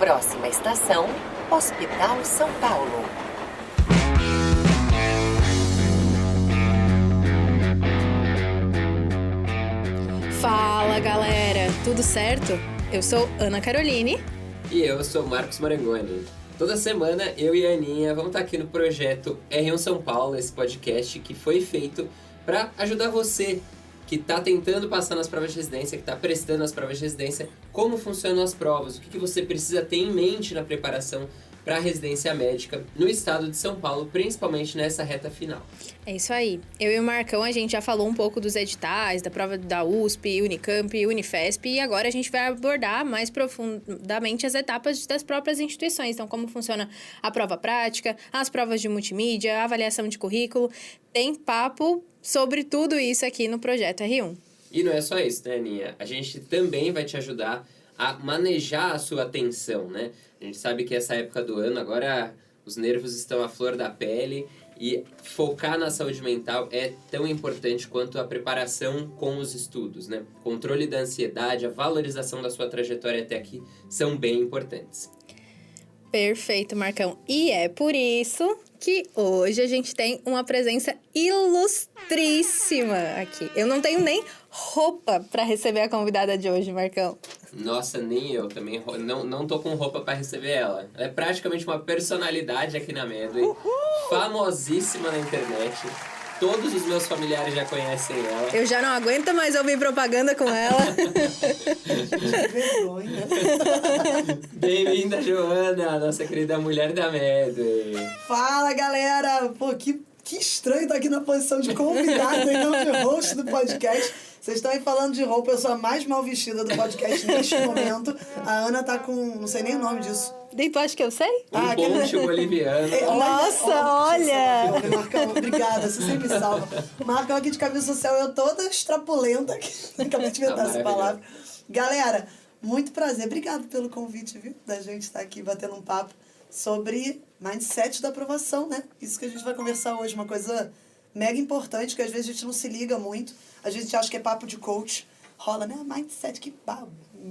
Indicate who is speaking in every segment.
Speaker 1: Próxima estação, Hospital São Paulo.
Speaker 2: Fala, galera! Tudo certo? Eu sou Ana Caroline.
Speaker 3: E eu sou Marcos Marangoni. Toda semana eu e a Aninha vamos estar aqui no projeto R1 São Paulo, esse podcast que foi feito para ajudar você que está tentando passar nas provas de residência, que está prestando as provas de residência, como funcionam as provas, o que você precisa ter em mente na preparação para a residência médica no estado de São Paulo, principalmente nessa reta final.
Speaker 2: É isso aí. Eu e o Marcão, a gente já falou um pouco dos editais, da prova da USP, Unicamp, Unifesp, e agora a gente vai abordar mais profundamente as etapas das próprias instituições. Então, como funciona a prova prática, as provas de multimídia, a avaliação de currículo. Tem papo sobre tudo isso aqui no Projeto R1.
Speaker 3: E não é só isso, né, Aninha? A gente também vai te ajudar a manejar a sua atenção, né? A gente sabe que essa época do ano, agora os nervos estão à flor da pele e focar na saúde mental é tão importante quanto a preparação com os estudos, né? O controle da ansiedade, a valorização da sua trajetória até aqui são bem importantes.
Speaker 2: Perfeito, Marcão. E é por isso que hoje a gente tem uma presença ilustríssima aqui. Eu não tenho nem roupa para receber a convidada de hoje, Marcão.
Speaker 3: Nossa, nem eu também. Não tô com roupa para receber ela. Ela é praticamente uma personalidade aqui na Medway. Famosíssima na internet. Todos os meus familiares já conhecem ela.
Speaker 2: Eu já não aguento mais ouvir propaganda com ela.
Speaker 4: Que vergonha.
Speaker 3: Bem-vinda, Joana, nossa querida mulher da Medway.
Speaker 4: Fala, galera! Pô, que estranho estar aqui na posição de convidado e não de host do podcast. Vocês estão aí falando de roupa, eu sou a mais mal vestida do podcast neste momento. A Ana tá com... não sei nem o nome disso.
Speaker 2: Nem tu acha que eu sei?
Speaker 3: Poncho boliviano.
Speaker 2: Nossa, olha!
Speaker 4: Marcão, obrigada, você sempre me salva. Marcão aqui de camisa social, eu toda extrapolenta aqui. Acabei de inventar essa palavra. Galera, muito prazer. Obrigado pelo convite, viu? Da gente estar aqui batendo um papo sobre mindset da aprovação, né? Isso que a gente vai conversar hoje, uma coisa mega importante, que às vezes a gente não se liga muito. A gente acha que é papo de coach. Rola, né? Mindset, que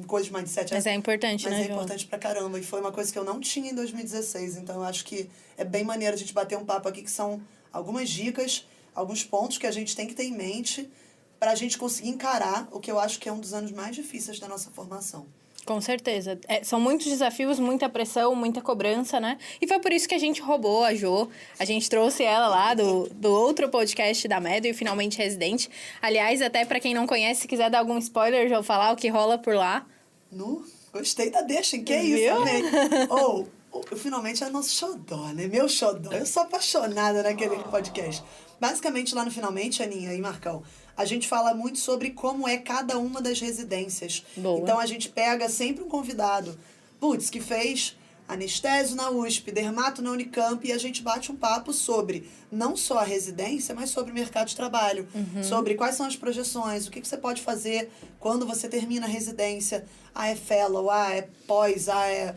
Speaker 4: coisa de mindset.
Speaker 2: Mas é importante,
Speaker 4: mas
Speaker 2: né,
Speaker 4: é importante pra caramba. E foi uma coisa que eu não tinha em 2016. Então, eu acho que é bem maneiro a gente bater um papo aqui, que são algumas dicas, alguns pontos que a gente tem que ter em mente pra gente conseguir encarar o que eu acho que é um dos anos mais difíceis da nossa formação.
Speaker 2: Com certeza. São muitos desafios, muita pressão, muita cobrança, né? E foi por isso que a gente roubou a Jo. A gente trouxe ela lá do outro podcast da Medway, Finalmente Residente. Aliás, até pra quem não conhece, se quiser dar algum spoiler, já vou falar o que rola por lá.
Speaker 4: Gostei da deixa, hein? Que isso, amei. Eu finalmente é nosso xodó, né? Meu xodó. Eu sou apaixonada naquele podcast. Basicamente, lá no Finalmente, Aninha e Marcão, a gente fala muito sobre como é cada uma das residências.
Speaker 2: Boa.
Speaker 4: Então, a gente pega sempre um convidado, que fez anestésio na USP, dermato na Unicamp, e a gente bate um papo sobre não só a residência, mas sobre o mercado de trabalho, sobre quais são as projeções, o que você pode fazer quando você termina a residência. É fellow, é pós, é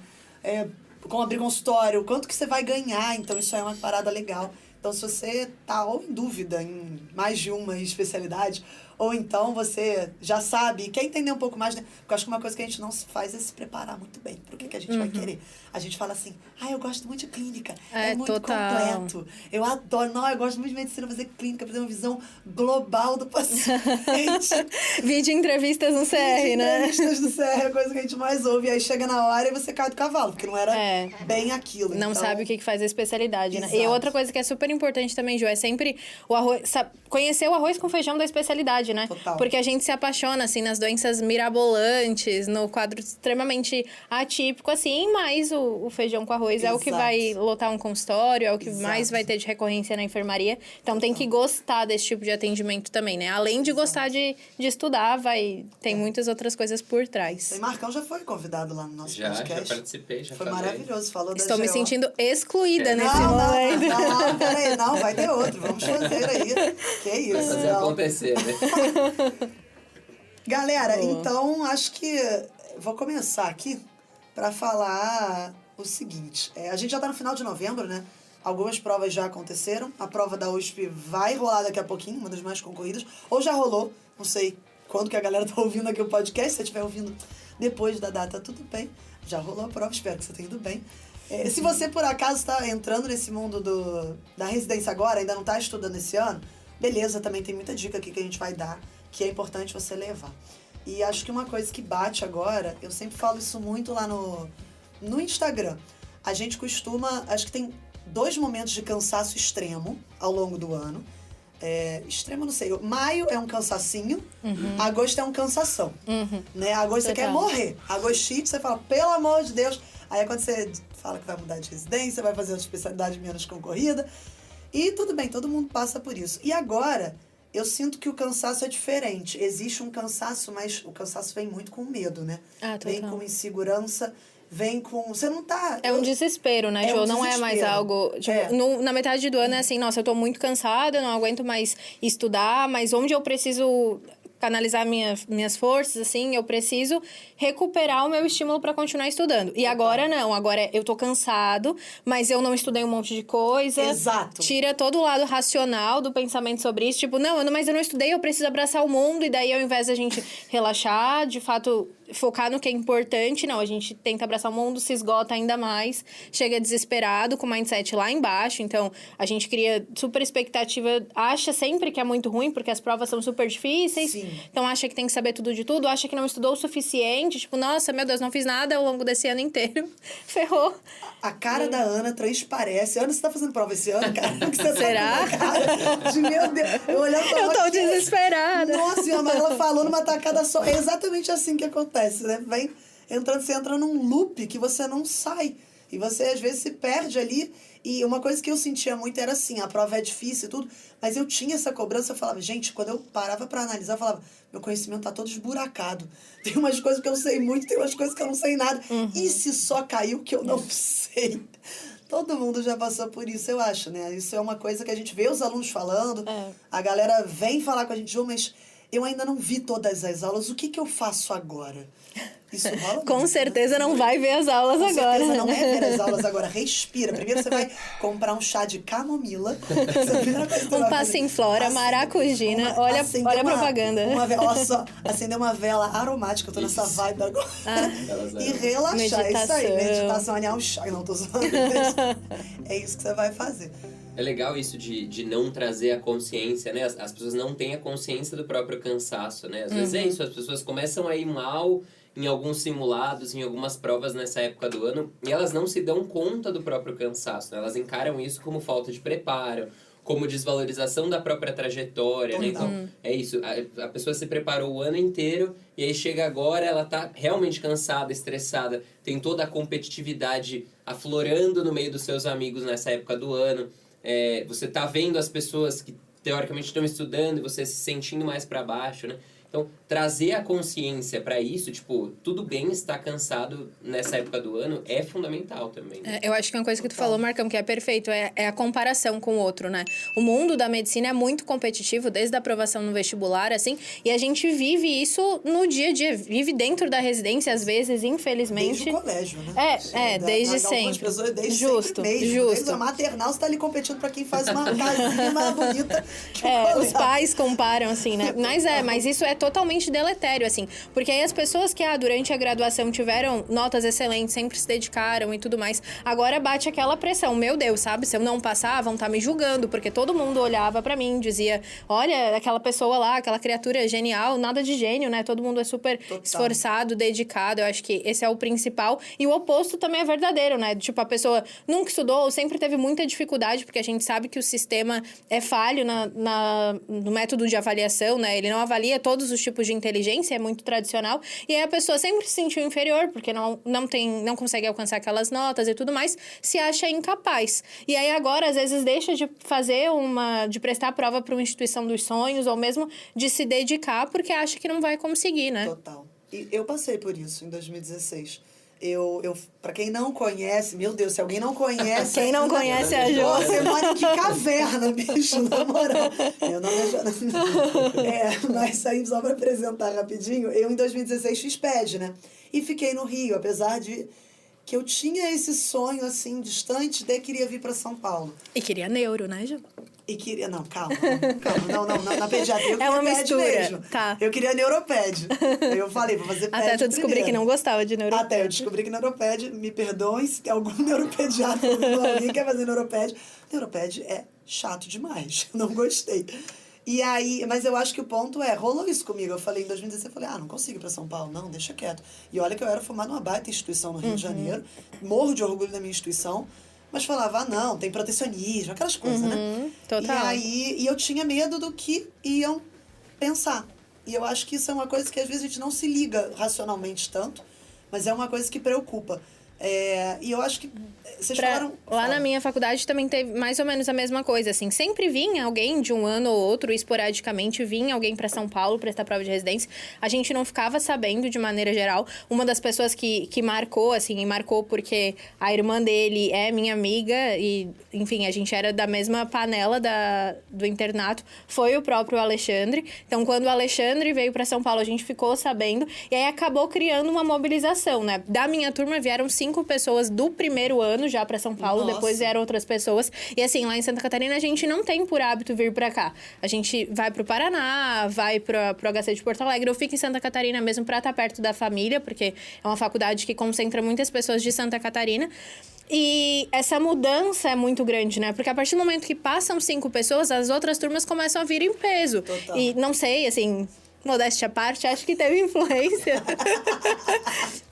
Speaker 4: como abrir consultório, quanto que você vai ganhar. Então, isso é uma parada legal. Então, se você tá ou em dúvida em mais de uma especialidade, ou então você já sabe e quer entender um pouco mais, né? Porque eu acho que uma coisa que a gente não faz é se preparar muito bem para o que a gente vai querer. A gente fala assim, eu gosto muito de clínica, é muito
Speaker 2: total.
Speaker 4: completo. Eu adoro, eu gosto muito de medicina, fazer clínica, fazer uma visão global do paciente.
Speaker 2: Vídeo entrevistas no CR, né?
Speaker 4: Entrevistas do CR é a coisa que a gente mais ouve. E aí chega na hora e você cai do cavalo, porque não era bem aquilo.
Speaker 2: Não
Speaker 4: então...
Speaker 2: sabe o que faz a especialidade, né?
Speaker 4: Exato.
Speaker 2: E outra coisa que é super importante também, Jo, é sempre o arroz, conhecer o arroz com feijão da especialidade, né?
Speaker 4: Total.
Speaker 2: Porque a gente se apaixona, assim, nas doenças mirabolantes, no quadro extremamente atípico, assim, mas o feijão com arroz é o que vai lotar um consultório, é o que mais vai ter de recorrência na enfermaria. Então, tem que gostar desse tipo de atendimento também, né? Além de gostar de estudar, tem muitas outras coisas por trás.
Speaker 4: E Marcão já foi convidado lá no nosso podcast.
Speaker 3: Já participei, já
Speaker 4: foi
Speaker 3: falei.
Speaker 4: Maravilhoso, falou da
Speaker 2: Estou me
Speaker 4: GO.
Speaker 2: sentindo excluída nesse
Speaker 4: Não,
Speaker 2: momento.
Speaker 4: não, peraí, não, vai ter outro, vamos fazer aí. Que isso,
Speaker 3: Vai fazer acontecer, né?
Speaker 4: Galera,
Speaker 2: Boa.
Speaker 4: então acho que vou começar aqui para falar o seguinte. A gente já tá no final de novembro, né? Algumas provas já aconteceram. A prova da USP vai rolar daqui a pouquinho, uma das mais concorridas. Ou já rolou, não sei quando que a galera tá ouvindo aqui o podcast, se você estiver ouvindo depois da data, tudo bem. Já rolou a prova, espero que você tenha ido bem. Se você, por acaso, está entrando nesse mundo da residência agora, ainda não está estudando esse ano, beleza, também tem muita dica aqui que a gente vai dar, que é importante você levar. E acho que uma coisa que bate agora, eu sempre falo isso muito lá no Instagram. A gente costuma, acho que tem 2 momentos de cansaço extremo ao longo do ano. Extremo, não sei. Maio é um cansacinho, agosto é um cansação. Né? Agosto você quer morrer. Agostite, você fala, pelo amor de Deus. Aí quando você fala que vai mudar de residência, vai fazer uma especialidade menos concorrida. E tudo bem, todo mundo passa por isso. E agora, eu sinto que o cansaço é diferente. Existe um cansaço, mas o cansaço vem muito com medo, né? Vem com insegurança. Vem com... Você não tá...
Speaker 2: É um desespero, né, Jo? Não é mais algo... Tipo, na metade do ano é assim, nossa, eu tô muito cansada, eu não aguento mais estudar, mas onde eu preciso canalizar minhas forças, assim, eu preciso recuperar o meu estímulo para continuar estudando. E agora não, agora eu tô cansado, mas eu não estudei um monte de coisa.
Speaker 4: Exato.
Speaker 2: Tira todo o lado racional do pensamento sobre isso, tipo, mas eu não estudei, eu preciso abraçar o mundo, e daí ao invés da gente relaxar, de fato, focar no que é importante, não, a gente tenta abraçar o mundo, se esgota ainda mais, chega desesperado, com o mindset lá embaixo, então a gente cria super expectativa, acha sempre que é muito ruim, porque as provas são super difíceis.
Speaker 4: Sim.
Speaker 2: Então acha que tem que saber tudo de tudo, acha que não estudou o suficiente, tipo, nossa, meu Deus, não fiz nada ao longo desse ano inteiro. Ferrou.
Speaker 4: A cara da Ana transparece. Ana, você tá fazendo prova esse ano, cara? Que você
Speaker 2: Será?
Speaker 4: Tá com a cara de, meu Deus. Eu olhando pra
Speaker 2: Eu tô desesperada.
Speaker 4: Nossa, mas ela falou numa tacada só. É exatamente assim que acontece, né? Você entra num loop que você não sai. E você, às vezes, se perde ali. E uma coisa que eu sentia muito era assim, a prova é difícil e tudo, mas eu tinha essa cobrança, eu falava, gente, quando eu parava pra analisar, eu falava, meu conhecimento tá todo esburacado. Tem umas coisas que eu sei muito, tem umas coisas que eu não sei nada. E se só caiu que eu não sei? Todo mundo já passou por isso, eu acho, né? Isso é uma coisa que a gente vê os alunos falando, a galera vem falar com a gente, mas eu ainda não vi todas as aulas, o que eu faço agora? Isso rola
Speaker 2: Com
Speaker 4: muito,
Speaker 2: certeza
Speaker 4: né?
Speaker 2: não vai ver as aulas
Speaker 4: Com
Speaker 2: agora.
Speaker 4: certeza não é ver as aulas agora. Respira. Primeiro você vai comprar um chá de camomila.
Speaker 2: Um passiflora, maracujina. Olha a propaganda.
Speaker 4: Olha só, acender uma vela aromática. Eu tô nessa vibe agora. E relaxar.
Speaker 2: Meditação.
Speaker 4: É isso aí. Meditação, alinhar o chá. Não, tô zoando. É isso que você vai fazer.
Speaker 3: É legal isso de não trazer a consciência, né? As pessoas não têm a consciência do próprio cansaço, né? Às vezes é isso, as pessoas começam a ir mal em alguns simulados, em algumas provas nessa época do ano, e elas não se dão conta do próprio cansaço, né? Elas encaram isso como falta de preparo, como desvalorização da própria trajetória, né? Então, é isso, a pessoa se preparou o ano inteiro, e aí chega agora, ela tá realmente cansada, estressada, tem toda a competitividade aflorando no meio dos seus amigos nessa época do ano. Você tá vendo as pessoas que teoricamente estão estudando e você se sentindo mais para baixo, né? Então, trazer a consciência para isso, tipo, tudo bem estar cansado nessa época do ano, é fundamental também. Né?
Speaker 2: Eu acho que uma coisa que tu falou, Marcão, que é perfeito, é a comparação com o outro, né? O mundo da medicina é muito competitivo, desde a aprovação no vestibular, assim, e a gente vive isso no dia a dia, vive dentro da residência, às vezes, infelizmente.
Speaker 4: Desde o colégio, né?
Speaker 2: Desde sempre.
Speaker 4: Pessoas, desde
Speaker 2: Justo,
Speaker 4: sempre mesmo.
Speaker 2: justo.
Speaker 4: Desde a maternal, você tá ali competindo pra quem faz uma casinha mais bonita que o colégio.
Speaker 2: Os pais comparam, assim, né? Mas isso é totalmente deletério, assim. Porque aí as pessoas que, durante a graduação tiveram notas excelentes, sempre se dedicaram e tudo mais, agora bate aquela pressão. Meu Deus, sabe? Se eu não passar, vão estar me julgando, porque todo mundo olhava pra mim, dizia, olha, aquela pessoa lá, aquela criatura genial, nada de gênio, né? Todo mundo é super esforçado, dedicado. Eu acho que esse é o principal. E o oposto também é verdadeiro, né? Tipo, a pessoa nunca estudou, sempre teve muita dificuldade, porque a gente sabe que o sistema é falho no método de avaliação, né? Ele não avalia todos os tipos de inteligência, é muito tradicional, e aí a pessoa sempre se sentiu inferior, porque não consegue alcançar aquelas notas e tudo mais, se acha incapaz. E aí agora, às vezes, deixa de de prestar prova para uma instituição dos sonhos, ou mesmo de se dedicar, porque acha que não vai conseguir, né?
Speaker 4: Total. E eu passei por isso em 2016. Pra quem não conhece, meu Deus, se alguém não conhece...
Speaker 2: Quem não conhece a Jo.
Speaker 4: Você mora em que caverna, bicho, na moral. Meu nome é Joana. Mas aí, só pra apresentar rapidinho, eu em 2016 fiz PED, né? E fiquei no Rio, apesar de... que eu tinha esse sonho, assim, distante, de queria vir para São Paulo.
Speaker 2: E queria neuro, né, Ju?
Speaker 4: E queria... Não, calma. Não, na pediatria eu
Speaker 2: É uma
Speaker 4: queria
Speaker 2: mistura,
Speaker 4: ped mesmo.
Speaker 2: tá.
Speaker 4: Eu queria neuroped. Aí eu falei, vou fazer ped
Speaker 2: Até tu descobrir que não gostava de neuro.
Speaker 4: Até eu descobri que neuroped, me perdoem se tem algum neuropediatra ou alguém quer fazer neuroped. Neuroped é chato demais. Não gostei. E aí, mas eu acho que o ponto rolou isso comigo. Eu falei em 2016, eu falei, não consigo ir pra São Paulo, não, deixa quieto. E olha que eu era formada numa baita instituição no Rio de Janeiro, morro de orgulho da minha instituição, mas falava, não, tem protecionismo, aquelas coisas, né?
Speaker 2: Total.
Speaker 4: E eu tinha medo do que iam pensar. E eu acho que isso é uma coisa que às vezes a gente não se liga racionalmente tanto, mas é uma coisa que preocupa. E eu acho que vocês falaram...
Speaker 2: Lá na minha faculdade também teve mais ou menos a mesma coisa, assim. Sempre vinha alguém de um ano ou outro, esporadicamente, vinha alguém para São Paulo prestar prova de residência. A gente não ficava sabendo de maneira geral. Uma das pessoas que marcou, assim, e marcou porque a irmã dele é minha amiga e, enfim, a gente era da mesma panela do internato, foi o próprio Alexandre. Então, quando o Alexandre veio para São Paulo, a gente ficou sabendo e aí acabou criando uma mobilização, né? Da minha turma vieram 5 pessoas do primeiro ano já para São Paulo,
Speaker 4: Nossa.
Speaker 2: depois vieram outras pessoas. E assim, lá em Santa Catarina a gente não tem por hábito vir para cá. A gente vai pro Paraná, vai pro HC de Porto Alegre. Eu fico em Santa Catarina mesmo para estar perto da família, porque é uma faculdade que concentra muitas pessoas de Santa Catarina. E essa mudança é muito grande, né? Porque a partir do momento que passam 5 pessoas, as outras turmas começam a vir em peso.
Speaker 4: Total.
Speaker 2: E não sei, assim... Modéstia à parte, acho que teve influência.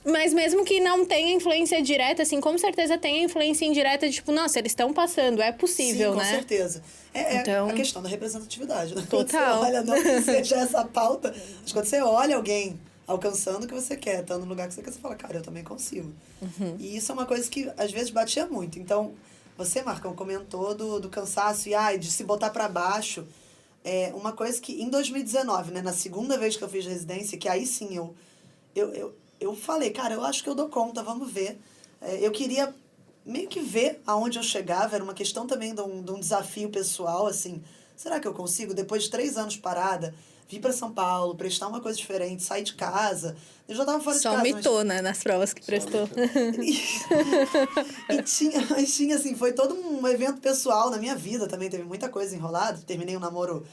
Speaker 2: Mas mesmo que não tenha influência direta, assim, com certeza tem a influência indireta de, tipo, nossa, eles estão passando, é possível,
Speaker 4: Sim,
Speaker 2: né?
Speaker 4: com certeza.
Speaker 2: Então...
Speaker 4: a questão da representatividade, né?
Speaker 2: Total.
Speaker 4: Quando você olha, não que seja essa pauta, mas quando você olha alguém alcançando o que você quer, estando no lugar que você quer, você fala, cara, eu também consigo. E isso é uma coisa que, às vezes, batia muito. Então, você, Marcão, comentou do cansaço e, de se botar pra baixo... uma coisa que em 2019, né, na segunda vez que eu fiz residência, que aí sim eu falei, cara, eu acho que eu dou conta, vamos ver. Eu queria meio que ver aonde eu chegava, era uma questão também de um desafio pessoal, assim, será que eu consigo, depois de 3 anos parada, vir para São Paulo, prestar uma coisa diferente, sair de casa, eu já estava fora de casa.
Speaker 2: Só mitou, né, nas provas que prestou.
Speaker 4: Mas tinha, assim, foi todo um evento pessoal na minha vida também, teve muita coisa enrolada, terminei um namoro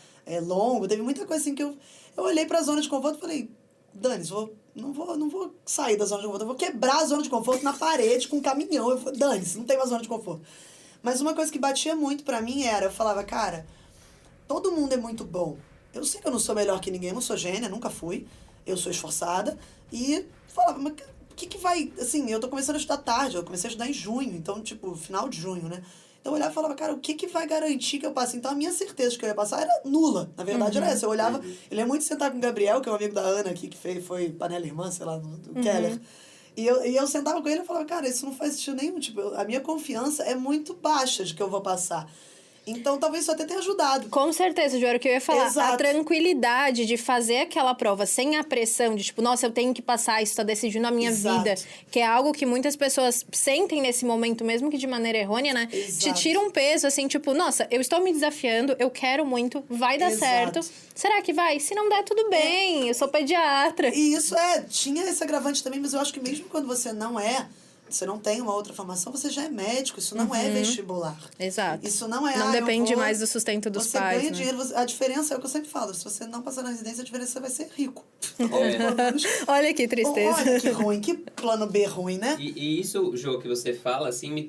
Speaker 4: longo, teve muita coisa assim que eu olhei pra zona de conforto e falei, Dani, não vou sair da zona de conforto, eu vou quebrar a zona de conforto na parede com um caminhão, Dani, não tem mais zona de conforto. Mas uma coisa que batia muito pra mim eu falava, cara, todo mundo é muito bom. Eu sei que eu não sou melhor que ninguém, eu não sou gênia, nunca fui. Eu sou esforçada. E falava, mas o que vai... Assim, eu tô começando a estudar tarde, eu comecei a estudar em junho, então, tipo, final de junho, né? Então eu olhava e falava, cara, o que vai garantir que eu passe? Então a minha certeza de que eu ia passar era nula. Na verdade era essa. Eu olhava, ele é muito sentado com o Gabriel, que é um amigo da Ana aqui, que foi panela irmã, sei lá, do Keller. E eu sentava com ele e falava, cara, isso não faz sentido nenhum. Tipo, a minha confiança é muito baixa de que eu vou passar. Então, talvez isso até tenha ajudado.
Speaker 2: Com certeza, Ju, era o que eu ia falar.
Speaker 4: Exato.
Speaker 2: A tranquilidade de fazer aquela prova sem a pressão de, tipo, nossa, eu tenho que passar, isso tá decidindo a minha
Speaker 4: Exato.
Speaker 2: vida. Que é algo que muitas pessoas sentem nesse momento, mesmo que de maneira errônea, né?
Speaker 4: Exato.
Speaker 2: Te tira um peso, assim, tipo, nossa, eu estou me desafiando, eu quero muito, vai dar
Speaker 4: Exato.
Speaker 2: certo. Será que vai? Se não der, tudo bem, eu sou pediatra.
Speaker 4: E isso tinha esse agravante também, mas eu acho que mesmo quando você não tem uma outra formação, você já é médico, isso não é vestibular.
Speaker 2: Exato.
Speaker 4: Isso não é...
Speaker 2: Não depende mais do sustento dos
Speaker 4: você
Speaker 2: pais,
Speaker 4: ganha
Speaker 2: né?
Speaker 4: dinheiro, a diferença é o que eu sempre falo, se você não passar na residência, a diferença vai ser rico. Ou pelo menos...
Speaker 2: Olha que tristeza.
Speaker 4: Olha que ruim, que plano B ruim, né?
Speaker 3: E isso, Jô, que você fala, assim, me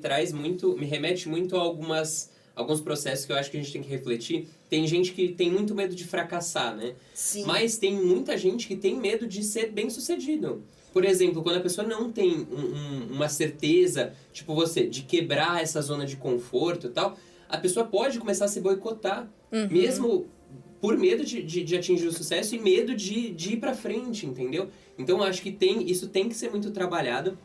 Speaker 3: remete muito a alguns processos que eu acho que a gente tem que refletir. Tem gente que tem muito medo de fracassar, né?
Speaker 4: Sim.
Speaker 3: Mas tem muita gente que tem medo de ser bem-sucedido. Por exemplo, quando a pessoa não tem uma certeza, tipo você, de quebrar essa zona de conforto e tal, a pessoa pode começar a se boicotar. Mesmo por medo de atingir o sucesso e medo de ir pra frente, entendeu? Então, eu acho que isso tem que ser muito trabalhado.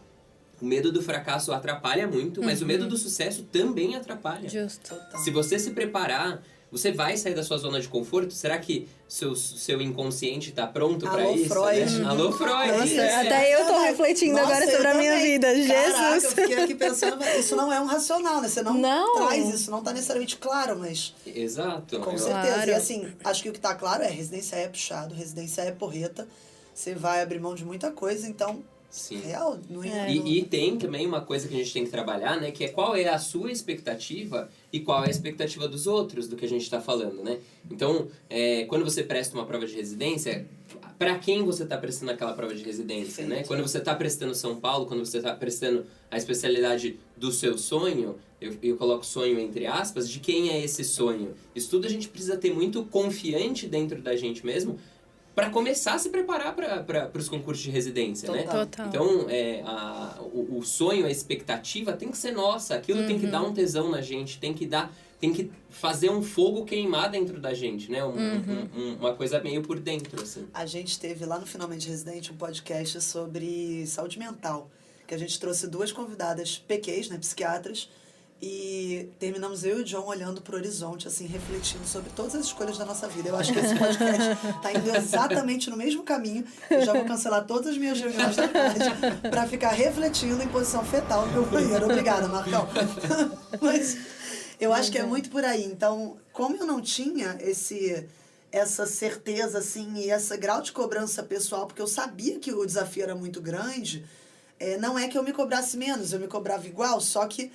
Speaker 3: O medo do fracasso atrapalha muito, mas o medo do sucesso também atrapalha.
Speaker 2: Justo.
Speaker 3: Se você se preparar, você vai sair da sua zona de conforto? Será que seu inconsciente tá pronto pra
Speaker 4: Alô,
Speaker 3: isso?
Speaker 4: Freud.
Speaker 3: Né? Alô, Freud!
Speaker 2: Nossa,
Speaker 3: Isso.
Speaker 2: até eu tô refletindo
Speaker 4: Nossa,
Speaker 2: agora sobre
Speaker 4: eu
Speaker 2: a minha
Speaker 4: também.
Speaker 2: vida.
Speaker 4: Caraca,
Speaker 2: Jesus!
Speaker 4: eu fiquei aqui pensando, isso não é um racional, né? Você não traz isso, não tá necessariamente claro, mas...
Speaker 3: Exato.
Speaker 4: Com certeza. E assim, acho que o que tá claro residência é puxado, residência é porreta. Você vai abrir mão de muita coisa, então
Speaker 3: Sim.
Speaker 4: Real, não é?
Speaker 3: E tem também uma coisa que a gente tem que trabalhar, né? Que é qual é a sua expectativa e qual é a expectativa dos outros do que a gente está falando, né? Então, quando você presta uma prova de residência, para quem você está prestando aquela prova de residência, né? Quando você está prestando São Paulo, quando você está prestando a especialidade do seu sonho, eu coloco sonho entre aspas, de quem é esse sonho? Isso tudo a gente precisa ter muito confiante dentro da gente mesmo, para começar a se preparar para os concursos de residência, né?
Speaker 2: Total.
Speaker 3: Então, o sonho, a expectativa tem que ser nossa. Aquilo tem que dar um tesão na gente, tem que fazer um fogo queimar dentro da gente, né? Uma coisa meio por dentro, assim.
Speaker 4: A gente teve lá no Finalmente Residente um podcast sobre saúde mental, que a gente trouxe 2 convidadas PQs, né, psiquiatras, e terminamos eu e o John olhando pro horizonte, assim, refletindo sobre todas as escolhas da nossa vida. Eu acho que esse podcast tá indo exatamente no mesmo caminho. Eu já vou cancelar todas as minhas reuniões da tarde pra ficar refletindo em posição fetal no meu banheiro. Obrigada, Marcão. Mas eu acho que é muito por aí. Então, como eu não tinha essa certeza, assim, e esse grau de cobrança pessoal, porque eu sabia que o desafio era muito grande, não é que eu me cobrasse menos, eu me cobrava igual, só que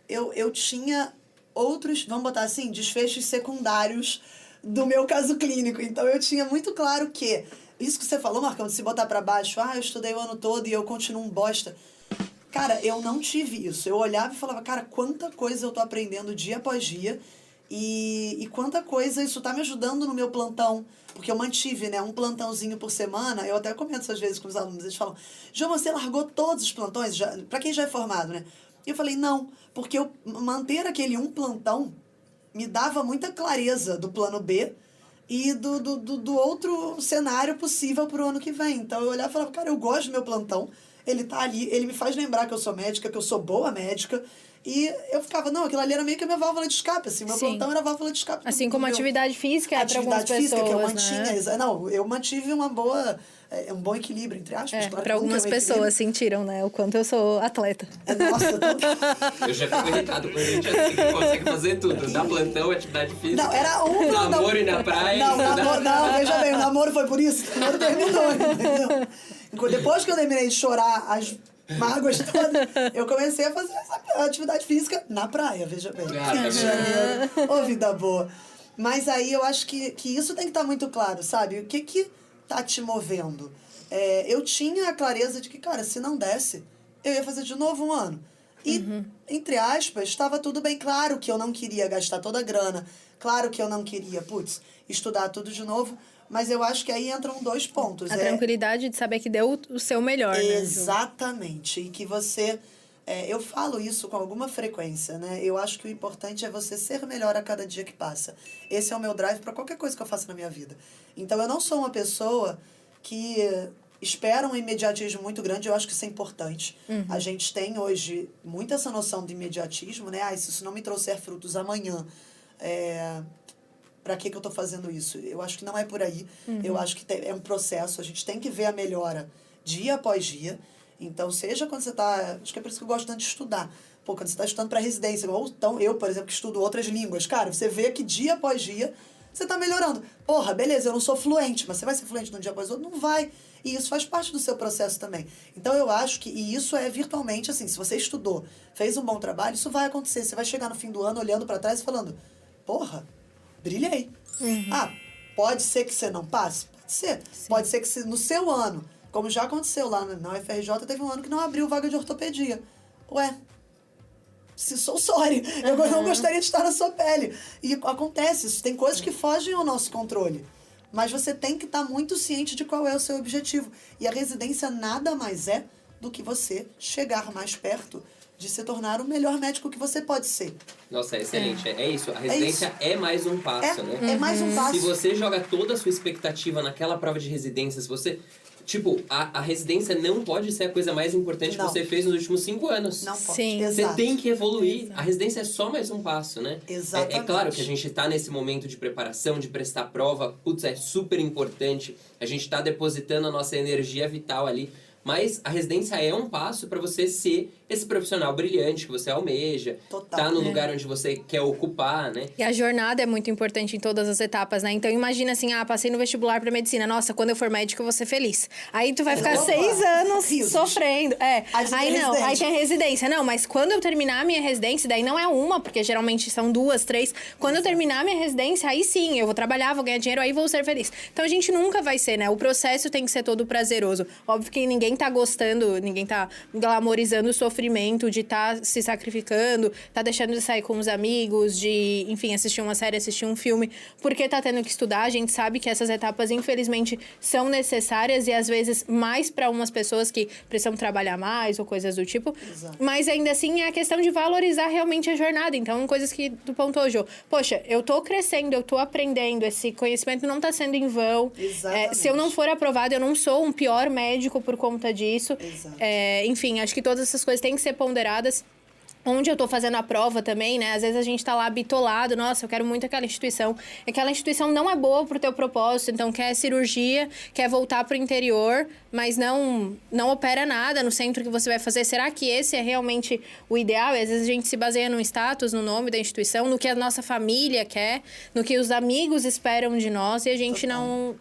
Speaker 4: eu tinha outros, vamos botar assim, desfechos secundários do meu caso clínico. Então, eu tinha muito claro que, isso que você falou, Marcão, de se botar pra baixo, eu estudei o ano todo e eu continuo um bosta. Cara, eu não tive isso. Eu olhava e falava, cara, quanta coisa eu tô aprendendo dia após dia e quanta coisa isso tá me ajudando no meu plantão. Porque eu mantive, né, um plantãozinho por semana. Eu até comento às vezes com os alunos, eles falam, João, você largou todos os plantões? Pra quem já é formado, né? E eu falei, não, porque eu manter aquele um plantão me dava muita clareza do plano B e do outro cenário possível pro ano que vem. Então eu olhava e falava, cara, eu gosto do meu plantão, ele tá ali, ele me faz lembrar que eu sou médica, que eu sou boa médica. E eu ficava, não, aquilo ali era meio que a minha válvula de escape, assim, meu plantão era a válvula de escape.
Speaker 2: Assim como atividade física para algumas pessoas,
Speaker 4: que eu
Speaker 2: mantinha,
Speaker 4: né? Não, eu mantive um bom equilíbrio, entre aspas. Claro,
Speaker 2: para algumas pessoas sentiram, né, o quanto eu sou atleta.
Speaker 4: Nossa,
Speaker 3: eu já fico irritado com a gente assim, que consegue fazer tudo. Dar plantão, atividade física.
Speaker 4: Não, era um plantão.
Speaker 3: Namoro e na praia.
Speaker 4: Não, veja bem, o namoro foi por isso. O namoro terminou, entendeu? Depois que eu terminei de chorar as mágoas todas, eu comecei a fazer essa atividade física na praia, veja bem. Rio de Janeiro. Ô, vida boa. Mas aí eu acho que isso tem que estar muito claro, sabe? O que tá te movendo? Eu tinha a clareza de que, cara, se não desse, eu ia fazer de novo um ano. E, entre aspas, estava tudo bem. Claro que eu não queria gastar toda a grana. Claro que eu não queria, estudar tudo de novo. Mas eu acho que aí entram 2 pontos.
Speaker 2: A tranquilidade de saber que deu o seu melhor, né?
Speaker 4: Exatamente. E que você... eu falo isso com alguma frequência, né? Eu acho que o importante é você ser melhor a cada dia que passa. Esse é o meu drive para qualquer coisa que eu faça na minha vida. Então, eu não sou uma pessoa que espera um imediatismo muito grande. Eu acho que isso é importante. A gente tem hoje muito essa noção de imediatismo, né? Se isso não me trouxer frutos amanhã... Pra que eu tô fazendo isso? Eu acho que não é por aí. Eu acho que é um processo. A gente tem que ver a melhora dia após dia. Então, seja quando você tá... Acho que é por isso que eu gosto tanto de estudar. Quando você tá estudando pra residência, ou então eu, por exemplo, que estudo outras línguas. Cara, você vê que dia após dia você tá melhorando. Porra, beleza, eu não sou fluente, mas você vai ser fluente de um dia após outro? Não vai. E isso faz parte do seu processo também. Então, eu acho que... E isso é virtualmente assim. Se você estudou, fez um bom trabalho, isso vai acontecer. Você vai chegar no fim do ano olhando pra trás e falando... Porra... Brilhei. Pode ser que você não passe? Pode ser. Sim. Pode ser que no seu ano, como já aconteceu lá na UFRJ, teve um ano que não abriu vaga de ortopedia. Ué, sou sorry. Eu não gostaria de estar na sua pele. E acontece isso. Tem coisas que fogem ao nosso controle. Mas você tem que estar muito ciente de qual é o seu objetivo. E a residência nada mais é do que você chegar mais perto de se tornar o melhor médico que você pode ser.
Speaker 3: Nossa, é excelente. É isso. A residência é mais um passo, né?
Speaker 4: É mais um passo.
Speaker 3: Se você joga toda a sua expectativa naquela prova de residência, se você... Tipo, a residência não pode ser a coisa mais importante que você fez nos últimos 5 anos.
Speaker 4: Não pode.
Speaker 2: Sim.
Speaker 3: Você tem que evoluir. A residência é só mais um passo, né?
Speaker 4: Exatamente.
Speaker 3: É claro que a gente tá nesse momento de preparação, de prestar prova. Putz, é super importante. A gente tá depositando a nossa energia vital ali. Mas a residência é um passo para você ser esse profissional brilhante que você almeja.
Speaker 4: Total.
Speaker 3: Tá no lugar onde você quer ocupar, né?
Speaker 2: E a jornada é muito importante em todas as etapas, né? Então, imagina assim, passei no vestibular pra medicina. Nossa, quando eu for médico, eu vou ser feliz. Aí tu vai ficar
Speaker 4: Opa,
Speaker 2: 6 anos
Speaker 4: risos.
Speaker 2: sofrendo. Aí não,
Speaker 4: residente.
Speaker 2: aí tem a residência. Não, mas quando eu terminar a minha residência, daí não é uma, porque geralmente são 2, 3. Quando eu terminar a minha residência, aí sim, eu vou trabalhar, vou ganhar dinheiro, aí vou ser feliz. Então, a gente nunca vai ser, né? O processo tem que ser todo prazeroso. Óbvio que ninguém tá gostando, ninguém tá glamorizando o sofrimento de tá se sacrificando, tá deixando de sair com os amigos, de, enfim, assistir uma série, assistir um filme, porque tá tendo que estudar. A gente sabe que essas etapas, infelizmente, são necessárias e às vezes mais para umas pessoas que precisam trabalhar mais ou coisas do tipo.
Speaker 4: Exato.
Speaker 2: Mas ainda assim é a questão de valorizar realmente a jornada. Então, coisas que tu pontuou, Jô. Poxa, eu tô crescendo, eu tô aprendendo, esse conhecimento não tá sendo em vão.
Speaker 4: Exatamente.
Speaker 2: Se eu não for aprovado, eu não sou um pior médico por conta disso.
Speaker 4: Exato.
Speaker 2: Enfim, acho que todas essas coisas têm que ser ponderadas. Onde eu tô fazendo a prova também, né? Às vezes a gente tá lá bitolado, nossa, eu quero muito aquela instituição. Aquela instituição não é boa pro teu propósito, então quer cirurgia, quer voltar pro interior, mas não opera nada no centro que você vai fazer. Será que esse é realmente o ideal? E às vezes a gente se baseia no status, no nome da instituição, no que a nossa família quer, no que os amigos esperam de nós, e a gente não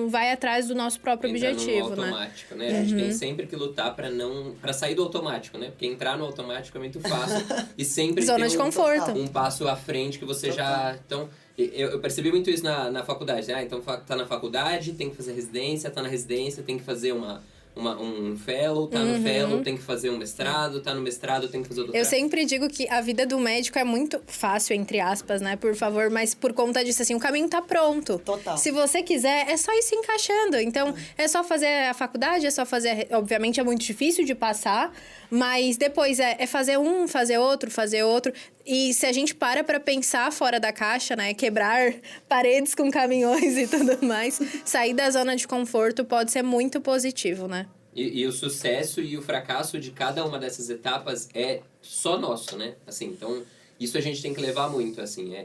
Speaker 2: vai atrás do nosso próprio objetivo,
Speaker 3: no
Speaker 2: né?
Speaker 3: automático, né? A gente tem sempre que lutar para sair do automático, né? Porque entrar no automático é muito fácil e sempre
Speaker 2: Zona
Speaker 3: tem
Speaker 2: de conforto.
Speaker 3: um passo à frente que você já... Então, eu percebi muito isso na faculdade. Então tá na faculdade, tem que fazer residência, tá na residência, tem que fazer um fellow, tá no fellow, tem que fazer um mestrado, tá no mestrado, tem que fazer o doutorado.
Speaker 2: Eu sempre digo que a vida do médico é muito fácil, entre aspas, né? Por favor, mas por conta disso, assim, o caminho tá pronto.
Speaker 4: Total.
Speaker 2: Se você quiser, é só ir se encaixando. Então, é só fazer a faculdade, é só fazer... Obviamente, é muito difícil de passar, mas depois é fazer um, fazer outro. E se a gente para pensar fora da caixa, né? Quebrar paredes com caminhões e tudo mais, sair da zona de conforto pode ser muito positivo, né?
Speaker 3: E o sucesso e o fracasso de cada uma dessas etapas é só nosso, né? Assim, então, isso a gente tem que levar muito, assim.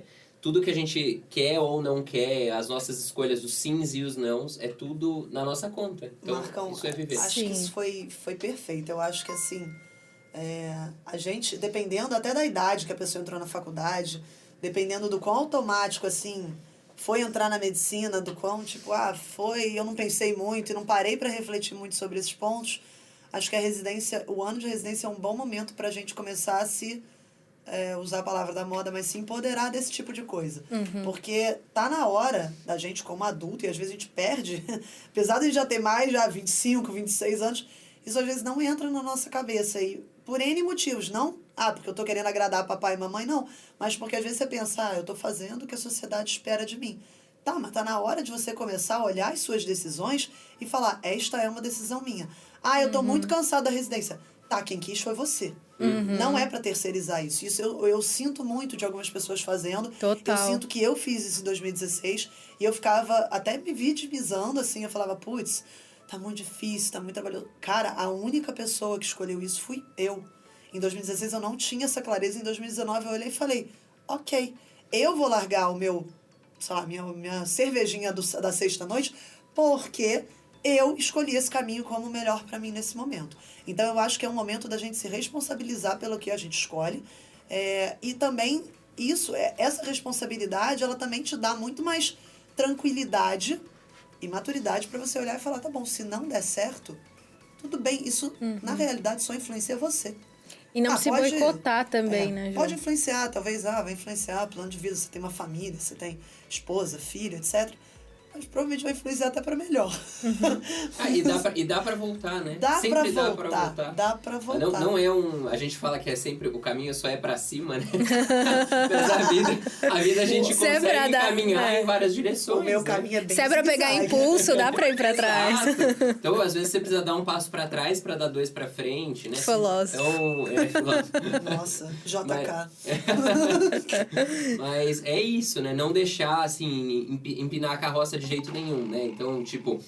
Speaker 3: Tudo que a gente quer ou não quer, as nossas escolhas, os sims e os nãos, é tudo na nossa conta. Então,
Speaker 4: Marcão,
Speaker 3: isso é viver.
Speaker 4: acho que isso foi perfeito. Eu acho que, assim, a gente, dependendo até da idade que a pessoa entrou na faculdade, dependendo do quão automático, assim, foi entrar na medicina, do quão, tipo, eu não pensei muito e não parei para refletir muito sobre esses pontos, acho que o ano de residência é um bom momento para a gente começar a se... usar a palavra da moda, mas se empoderar desse tipo de coisa. Porque tá na hora da gente, como adulto, e às vezes a gente perde, apesar de a gente já ter mais, 25, 26 anos, isso às vezes não entra na nossa cabeça. E por N motivos, não... porque eu tô querendo agradar papai e mamãe, não. Mas porque às vezes você pensa, eu tô fazendo o que a sociedade espera de mim. Tá, mas tá na hora de você começar a olhar as suas decisões e falar, esta é uma decisão minha. Eu tô muito cansado da residência. Tá, quem quis foi você. Não é para terceirizar isso. Isso eu sinto muito de algumas pessoas fazendo.
Speaker 2: Total.
Speaker 4: Eu sinto que eu fiz isso em 2016 e eu ficava até me vitimizando, assim. Eu falava, putz, tá muito difícil, tá muito trabalhoso. Cara, a única pessoa que escolheu isso fui eu. Em 2016 eu não tinha essa clareza. Em 2019 eu olhei e falei, ok, eu vou largar o meu, sei lá, minha cervejinha da sexta-noite porque eu escolhi esse caminho como o melhor para mim nesse momento. Então eu acho que é um momento da gente se responsabilizar pelo que a gente escolhe. E também essa responsabilidade, ela também te dá muito mais tranquilidade e maturidade para você olhar e falar, tá bom, se não der certo, tudo bem, isso na realidade só influencia você.
Speaker 2: E não se
Speaker 4: pode,
Speaker 2: boicotar também, né, Ju?
Speaker 4: Pode influenciar, talvez, vai influenciar plano de vida, você tem uma família, você tem esposa, filho, etc. Mas provavelmente vai influenciar até para melhor.
Speaker 3: E dá pra voltar, né?
Speaker 4: Dá
Speaker 3: sempre
Speaker 4: pra
Speaker 3: dá
Speaker 4: voltar,
Speaker 3: pra voltar.
Speaker 4: dá pra voltar.
Speaker 3: Não é a gente fala que é sempre... O caminho só é pra cima, né? Mas a vida a gente consegue caminhar em várias direções.
Speaker 4: O meu
Speaker 3: né?
Speaker 4: caminho é bem
Speaker 2: Se é pra pegar
Speaker 4: zigue-zague.
Speaker 2: impulso, dá pra ir pra trás.
Speaker 3: Exato. Então, às vezes, você precisa dar um passo pra trás pra dar 2 pra frente, né?
Speaker 2: Filósofo.
Speaker 3: Então, filósofo.
Speaker 4: Nossa, JK.
Speaker 3: Mas é isso, né? Não deixar, assim, empinar a carroça de jeito nenhum, né? Então, tipo,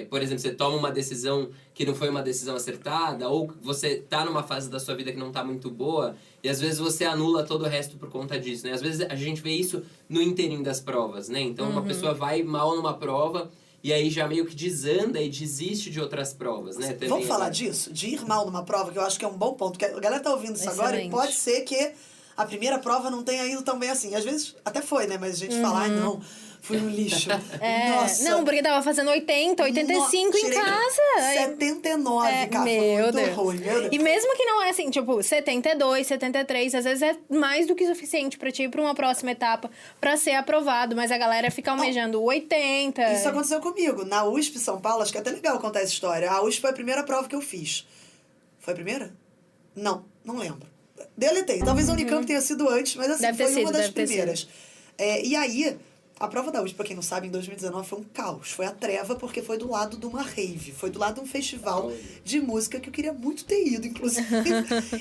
Speaker 3: por exemplo, você toma uma decisão que não foi uma decisão acertada, ou você tá numa fase da sua vida que não tá muito boa, e às vezes você anula todo o resto por conta disso, né? Às vezes a gente vê isso no inteirinho das provas, né? Então, uma pessoa vai mal numa prova e aí já meio que desanda e desiste de outras provas, né? Também
Speaker 4: Vamos falar
Speaker 3: agora.
Speaker 4: disso? De ir mal numa prova, que eu acho que é um bom ponto. Que a galera tá ouvindo isso agora e
Speaker 2: Excelente.
Speaker 4: pode ser que a primeira prova não tenha ido tão bem assim. Às vezes até foi, né? Mas a gente fala, ai não, fui um lixo. Nossa.
Speaker 2: Não, porque tava fazendo 80, 85 em
Speaker 4: tirei
Speaker 2: casa.
Speaker 4: 79, cara. Foi
Speaker 2: Meu
Speaker 4: muito
Speaker 2: Deus.
Speaker 4: ruim, meu Deus.
Speaker 2: E mesmo que não é assim, tipo, 72, 73, às vezes é mais do que suficiente pra te ir pra uma próxima etapa, pra ser aprovado. Mas a galera fica almejando 80.
Speaker 4: Isso aconteceu comigo. Na USP São Paulo, acho que é até legal contar essa história. A USP foi a primeira prova que eu fiz. Foi a primeira? Não lembro. Deletei. Talvez a Unicamp tenha sido antes, mas assim,
Speaker 2: Deve ter
Speaker 4: foi uma
Speaker 2: sido,
Speaker 4: das
Speaker 2: deve ter
Speaker 4: primeiras. E aí, a prova da USP, pra quem não sabe, em 2019 foi um caos. Foi a treva, porque foi do lado de uma rave. Foi do lado de um festival de música que eu queria muito ter ido, inclusive.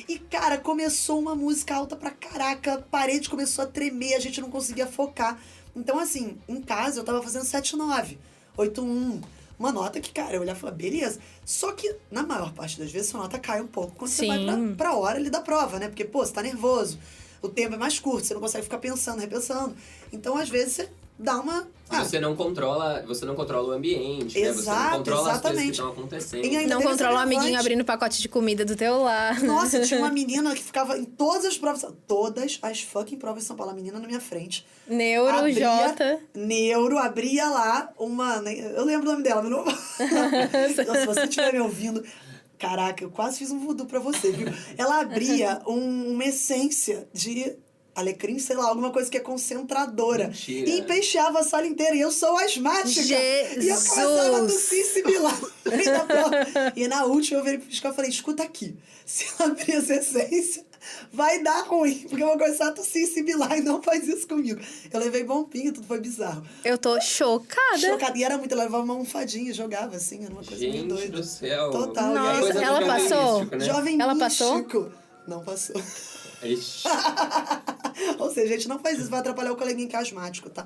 Speaker 4: E, cara, começou uma música alta pra caraca. A parede começou a tremer, a gente não conseguia focar. Então, assim, em casa eu tava fazendo 7,9, 8,1. Uma nota que, cara, eu olhava e falava, beleza. Só que, na maior parte das vezes, sua nota cai um pouco quando você vai pra hora ali da prova, né? Porque, pô, você tá nervoso. O tempo é mais curto, você não consegue ficar pensando, repensando. Então, às vezes, você dá uma...
Speaker 3: Você não controla o ambiente, né? Você não
Speaker 4: Exato,
Speaker 3: controla as coisas que
Speaker 4: exatamente.
Speaker 3: estão acontecendo.
Speaker 4: E ainda
Speaker 2: Não
Speaker 4: teve
Speaker 2: controla o
Speaker 4: essa
Speaker 2: amiguinho
Speaker 4: agravante.
Speaker 2: abrindo pacote de comida do teu lado.
Speaker 4: Nossa, tinha uma menina que ficava em todas as provas, todas as fucking provas de São Paulo, a menina na minha frente.
Speaker 2: Neuro, Jota.
Speaker 4: Neuro, abria lá uma... Eu lembro o nome dela, mas não... Então, se você estiver me ouvindo... Caraca, eu quase fiz um voodoo pra você, viu? Ela abria uma essência de alecrim, sei lá, alguma coisa que é concentradora.
Speaker 3: Mentira.
Speaker 4: E peixeava a sala inteira. E eu sou asmática.
Speaker 2: Jesus!
Speaker 4: E eu começava a tossir e sibilar no meio da prova. E na última eu virei pro fiscal e falei, escuta aqui, se ela abrir essa essência, vai dar ruim. Porque eu vou começar a tossir e sibilar e não faz isso comigo. Eu levei bombinha, tudo foi bizarro.
Speaker 2: Eu tô chocada.
Speaker 4: Chocada. E era muito, eu levava uma almofadinha e jogava assim, era uma coisa meio
Speaker 3: Gente
Speaker 4: doida.
Speaker 3: do céu.
Speaker 4: Total.
Speaker 3: É
Speaker 2: Nossa,
Speaker 3: coisa do
Speaker 2: ela
Speaker 3: jovem
Speaker 2: passou?
Speaker 3: místico, né?
Speaker 4: Jovem
Speaker 2: Ela passou?
Speaker 4: místico. Não passou.
Speaker 3: Ixi.
Speaker 4: Ou seja, a gente não faz isso, vai atrapalhar o coleguinha que é asmático, tá?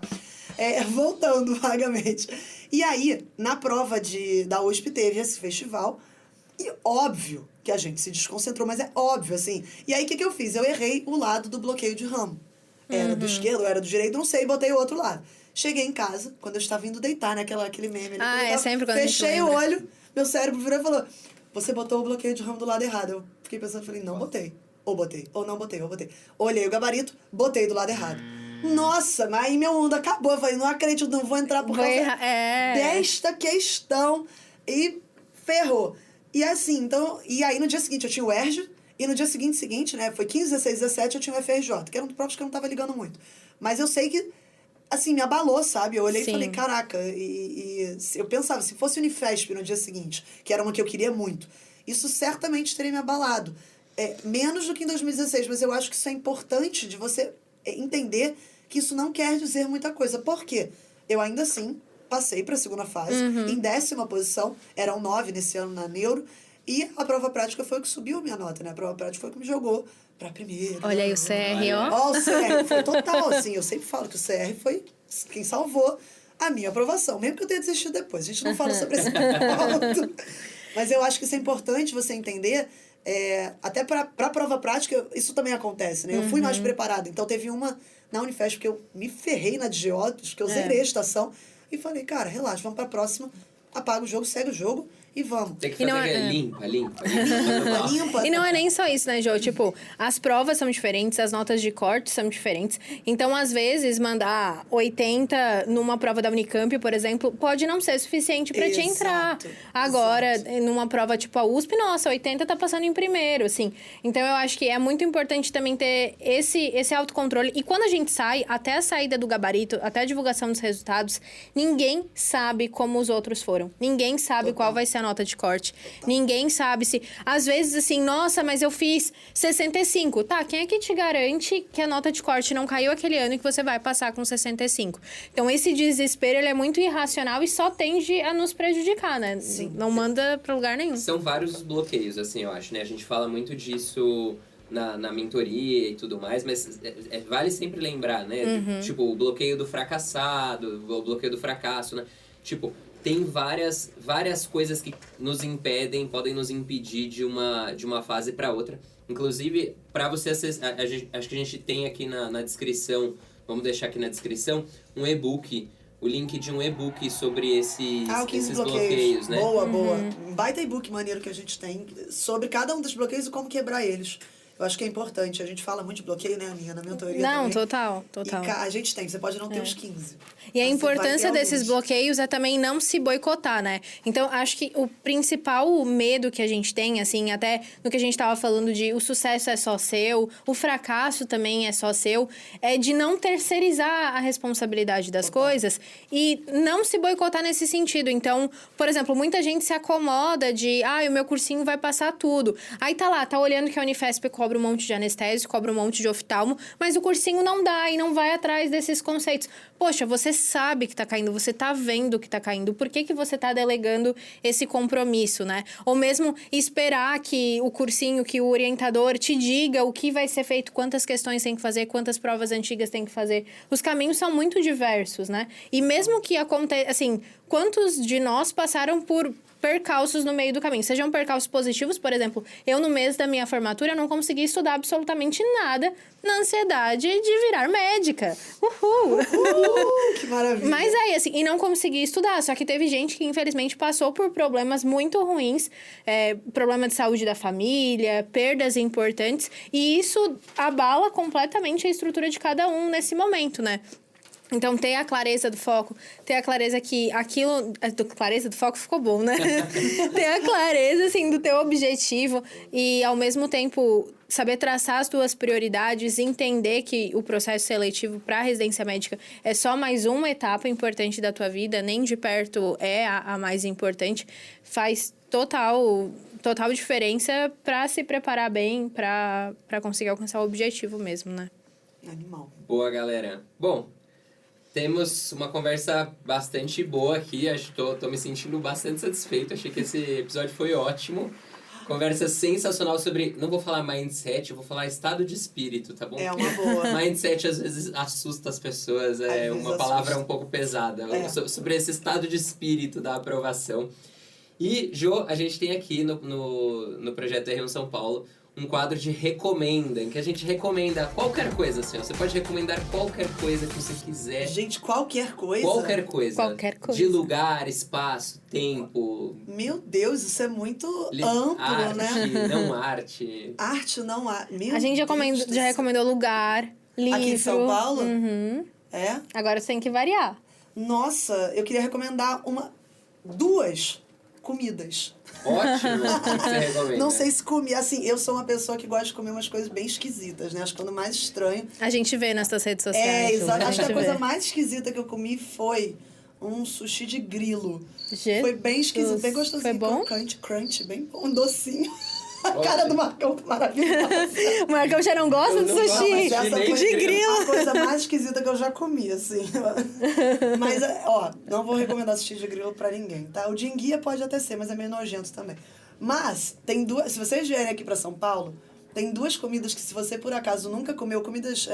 Speaker 4: Voltando vagamente. E aí, na prova da USP teve esse festival. E óbvio que a gente se desconcentrou, mas é óbvio, assim. E aí, o que eu fiz? Eu errei o lado do bloqueio de ramo. Era do esquerdo, era do direito, não sei, botei o outro lado. Cheguei em casa, quando eu estava indo deitar, né? Aquele meme ali.
Speaker 2: Ah, é sempre quando a gente
Speaker 4: Fechei o
Speaker 2: lembra.
Speaker 4: olho, meu cérebro virou e falou, você botou o bloqueio de ramo do lado errado. Eu fiquei pensando, falei, não botei. Ou botei, ou não botei, ou botei. Olhei o gabarito, botei do lado errado. Nossa, mas aí meu mundo acabou. Eu falei, não acredito, não vou entrar por causa desta questão. E ferrou. E assim, então... E aí no dia seguinte eu tinha o ERJ. E no dia seguinte, né? Foi 15, 16, 17, eu tinha o FRJ. Que eram provas que eu não tava ligando muito. Mas eu sei que, assim, me abalou, sabe? Eu olhei
Speaker 2: Sim.
Speaker 4: e falei, caraca. E eu pensava, se fosse Unifesp no dia seguinte, que era uma que eu queria muito, isso certamente teria me abalado. Menos do que em 2016, mas eu acho que isso é importante de você entender que isso não quer dizer muita coisa. Por quê? Eu ainda assim passei para a segunda fase, em 10ª posição, eram 9 nesse ano na Neuro, e a prova prática foi o que subiu a minha nota, né? A prova prática foi o que me jogou para a primeira.
Speaker 2: Olha aí o CR, ó.
Speaker 4: Ó, o CR foi total, assim. Eu sempre falo que o CR foi quem salvou a minha aprovação, mesmo que eu tenha desistido depois. A gente não fala sobre esse ponto. Mas eu acho que isso é importante você entender. Até para a prova prática, isso também acontece, né? Eu fui mais preparada. Então, teve uma na Unifesp que eu me ferrei na Digiotos, que eu zerei a estação. E falei, cara, relaxa, vamos para a próxima. Apaga o jogo, segue o jogo e vamos.
Speaker 3: Tem que fazer limpa.
Speaker 4: Limpa.
Speaker 2: E não é nem só isso, né, Jô? Tipo, as provas são diferentes, as notas de corte são diferentes. Então, às vezes, mandar 80 numa prova da Unicamp, por exemplo, pode não ser suficiente pra te entrar. Agora, numa prova tipo a USP, nossa, 80 tá passando em primeiro, assim. Então, eu acho que é muito importante também ter esse autocontrole. E quando a gente sai, até a saída do gabarito, até a divulgação dos resultados, ninguém sabe como os outros foram. Ninguém sabe qual vai ser a nota de corte. Ninguém sabe se... Às vezes, assim, nossa, mas eu fiz 65. Tá, quem é que te garante que a nota de corte não caiu aquele ano e que você vai passar com 65? Então, esse desespero, ele é muito irracional e só tende a nos prejudicar, né?
Speaker 4: Sim.
Speaker 2: Não manda pra lugar nenhum.
Speaker 3: São vários os bloqueios, assim, eu acho, né? A gente fala muito disso na mentoria e tudo mais, mas vale sempre lembrar, né? Tipo, o bloqueio do fracassado, o bloqueio do fracasso, né? Tipo... Tem várias coisas que nos impedem, podem nos impedir de uma fase para outra. Inclusive, para você acessar, acho que a gente tem aqui na descrição, vamos deixar aqui na descrição, um e-book o link de um e-book sobre esses,
Speaker 4: o 15
Speaker 3: esses
Speaker 4: bloqueios,
Speaker 3: né?
Speaker 4: Boa. Um baita e-book maneiro que a gente tem sobre cada um dos bloqueios e como quebrar eles. Eu acho que é importante. A gente fala muito de bloqueio, né, Aninha? Na mentoria
Speaker 2: Não,
Speaker 4: também.
Speaker 2: total.
Speaker 4: E a gente tem. Você pode não ter os 15.
Speaker 2: E a
Speaker 4: Mas você vai
Speaker 2: importância
Speaker 4: ter
Speaker 2: desses
Speaker 4: alguns.
Speaker 2: bloqueios é também não se boicotar, né? Então, acho que o principal medo que a gente tem, assim, até no que a gente tava falando de o sucesso é só seu, o fracasso também é só seu, é de não terceirizar a responsabilidade das coisas e não se boicotar nesse sentido. Então, por exemplo, muita gente se acomoda de, o meu cursinho vai passar tudo. Aí tá lá, tá olhando que a Unifesp cobra um monte de anestésio, cobra um monte de oftalmo, mas o cursinho não dá e não vai atrás desses conceitos. Poxa, você sabe que tá caindo, você tá vendo que tá caindo, por que você tá delegando esse compromisso, né? Ou mesmo esperar que o cursinho, que o orientador te diga o que vai ser feito, quantas questões tem que fazer, quantas provas antigas tem que fazer. Os caminhos são muito diversos, né? E mesmo que aconteça, assim, quantos de nós passaram por percalços no meio do caminho. Sejam percalços positivos, por exemplo, eu no mês da minha formatura não consegui estudar absolutamente nada na ansiedade de virar médica. Uhul!
Speaker 4: Que maravilha!
Speaker 2: Mas aí, assim, e não consegui estudar. Só que teve gente que, infelizmente, passou por problemas muito ruins. Problema de saúde da família, perdas importantes. E isso abala completamente a estrutura de cada um nesse momento, né? Então, ter a clareza do foco, ter a clareza que aquilo... Clareza do foco ficou bom, né? Ter a clareza, assim, do teu objetivo e, ao mesmo tempo, saber traçar as tuas prioridades, entender que o processo seletivo para a residência médica é só mais uma etapa importante da tua vida, nem de perto é a mais importante, faz total diferença para se preparar bem, para conseguir alcançar o objetivo mesmo, né?
Speaker 4: Animal.
Speaker 3: Boa, galera. Bom, temos uma conversa bastante boa aqui. Acho que tô me sentindo bastante satisfeito. Achei que esse episódio foi ótimo. Conversa sensacional sobre... Não vou falar mindset, eu vou falar estado de espírito, tá bom?
Speaker 4: É uma boa.
Speaker 3: Mindset às vezes assusta as pessoas. É
Speaker 4: Às vezes
Speaker 3: uma palavra
Speaker 4: assusta.
Speaker 3: um pouco pesada.
Speaker 4: É.
Speaker 3: Sobre esse estado de espírito da aprovação. E, Jo, a gente tem aqui no projeto R1 São Paulo um quadro de recomenda, em que a gente recomenda qualquer coisa, assim, ó. Você pode recomendar qualquer coisa que você quiser.
Speaker 4: Gente, qualquer coisa?
Speaker 3: Qualquer coisa.
Speaker 2: Qualquer coisa.
Speaker 3: De lugar, espaço, tempo.
Speaker 4: Meu Deus, isso é muito amplo,
Speaker 3: arte,
Speaker 4: né?
Speaker 3: não arte.
Speaker 4: Arte não há. Meu
Speaker 2: A gente
Speaker 4: Deus do
Speaker 2: já
Speaker 4: céu.
Speaker 2: recomendou lugar, livro...
Speaker 4: Aqui em São Paulo?
Speaker 2: Uhum.
Speaker 4: É?
Speaker 2: Agora você tem que variar.
Speaker 4: Nossa, eu queria recomendar duas comidas.
Speaker 3: Ótimo. O que você recomenda?
Speaker 4: Não sei se comer. Assim, eu sou uma pessoa que gosta de comer umas coisas bem esquisitas, né? Acho que quando mais estranho.
Speaker 2: A gente vê nas tuas redes sociais.
Speaker 4: Exato. Acho que a
Speaker 2: gente
Speaker 4: coisa
Speaker 2: vê.
Speaker 4: mais esquisita que eu comi foi um sushi de grilo.
Speaker 2: Jesus.
Speaker 4: Foi bem esquisito, bem gostosinho.
Speaker 2: Foi bom?
Speaker 4: Crocante, crunch, bem bom, docinho. A cara do Marcão maravilhosa.
Speaker 2: O Marcão já não gosta
Speaker 3: Eu
Speaker 2: de
Speaker 3: não gosto
Speaker 2: sushi.
Speaker 3: de
Speaker 4: Essa
Speaker 3: nem
Speaker 4: foi
Speaker 3: de grilo.
Speaker 4: a coisa mais esquisita que eu já comi, assim. Mas, ó, não vou recomendar sushi de grilo pra ninguém, tá? O de enguia pode até ser, mas é meio nojento também. Mas, tem duas... Se vocês vierem aqui pra São Paulo, tem duas comidas que, se você por acaso nunca comeu, comidas